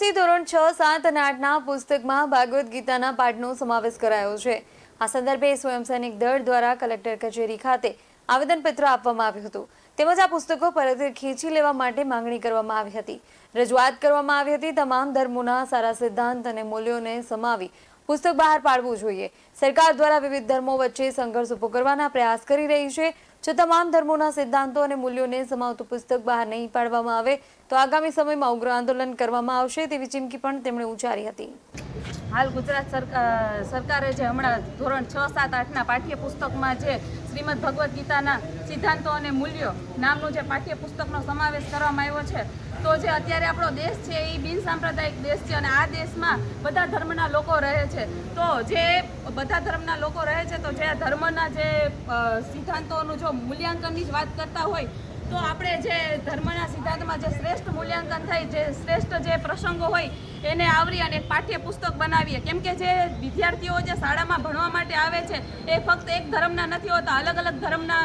આજથી ધોરણ 6, 7 અને 8ના પુસ્તકમાં ભાગવદ ગીતાના પાઠનો સમાવેશ કરાયો છે। આ સંદર્ભે સ્વયં સૈનિક દળ દ્વારા કલેક્ટર કચેરી ખાતે આવેદનપત્ર આપવામાં આવ્યું હતું। તેમજ આ પુસ્તકો પરત ખેંચી લેવા માટે માંગણી કરવામાં આવી હતી। રજૂઆત કરવામાં આવી હતી। તમામ ધર્મોના સારા સિદ્ધાંત અને મૂલ્યોને સમાવી પુસ્તક બહાર પાડવું જોઈએ। સરકાર દ્વારા વિવિધ ધર્મો વચ્ચે સંઘર્ષ ઊભો કરવાના પ્રયાસ કરી રહી છે। જો તમામ ધર્મોના સિદ્ધાંતો અને મૂલ્યોને સમાવતું પુસ્તક બહાર નહીં પાડવામાં આવે તો આગામી સમયમાં ઉગ્ર આંદોલન કરવામાં આવશે તેવી ચીમકી પણ તેમણે ઉચ્ચારી હતી। હાલ ગુજરાત સરકારે જે હમણાં ધોરણ 6, 7, 8ના પાઠ્યપુસ્તકમાં જે શ્રીમદ ભગવદ્ ગીતાના સિદ્ધાંતો અને મૂલ્યો નામનું જે પાઠ્યપુસ્તકનો સમાવેશ કરવામાં આવ્યો છે, તો જે અત્યારે આપણો દેશ છે એ બિન સાંપ્રદાયિક દેશ છે અને આ દેશમાં બધા ધર્મના લોકો રહે છે। તો જે બધા ધર્મના લોકો રહે છે તો જે ધર્મના જે સિદ્ધાંતોનું જો મૂલ્યાંકનની જ વાત કરતા હોય તો આપણે જે ધર્મના સિદ્ધાંતમાં જે શ્રેષ્ઠ મૂલ્યાંકન થાય, જે શ્રેષ્ઠ જે પ્રસંગો હોય એને આવરી અને એક પાઠ્યપુસ્તક બનાવીએ। કેમ કે જે વિદ્યાર્થીઓ જે શાળામાં ભણવા માટે આવે છે એ ફક્ત એક ધર્મના નથી હોતા, અલગ અલગ ધર્મના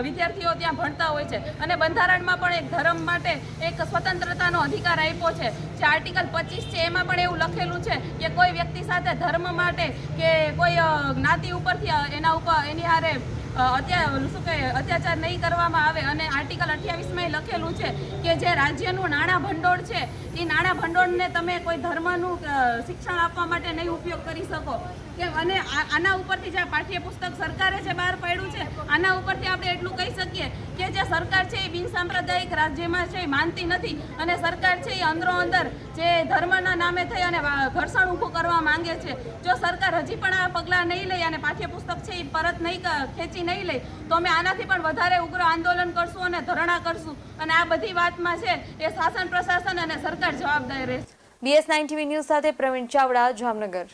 વિદ્યાર્થીઓ ત્યાં ભણતા હોય છે અને બંધારણમાં પણ એક ધર્મ માટે એક સ્વતંત્રતાનો અધિકાર આપ્યો છે। જે આર્ટિકલ 25 છે એમાં પણ એવું લખેલું છે કે કોઈ વ્યક્તિ સાથે ધર્મ માટે કે કોઈ જ્ઞાતિ ઉપરથી એની હારે અત્યાચાર નહીં કરવામાં આવે। અને આર્ટિકલ 28માં લખેલું છે કે જે રાજ્યનું નાણાં ભંડોળ છે એ નાણાં ભંડોળને તમે કોઈ ધર્મનું શિક્ષણ આપવા માટે નહીં ઉપયોગ કરી શકો કે અને આના ઉપરથી જે પાઠ્યપુસ્તક સરકારે જે બહાર પાડ્યું છે આના ઉપરથી આપણે એટલું કહી શકીએ કે જે સરકાર છે એ બિન સાંપ્રદાયિક રાજ્યમાં છે એ માનતી નથી અને સરકાર છે એ અંદરો અંદર જે ધર્મના નામે થઈ અને ઘર્ષણ ઊભું કરવા માંગે છે। જો સરકાર હજી પણ આ પગલાં નહીં લે અને પાઠ્યપુસ્તક છે એ પરત ખેંચી નહીં લે તો અમે આનાથી પણ વધારે ઉગ્ર આંદોલન કરશું અને ધરણા કરશું અને આ બધી વાતમાં છે એ શાસન પ્રશાસન અને સરકાર જવાબદાર રહેશે। BS9 TV ન્યૂઝ સાથે પ્રવીણ ચાવડા, જામનગર।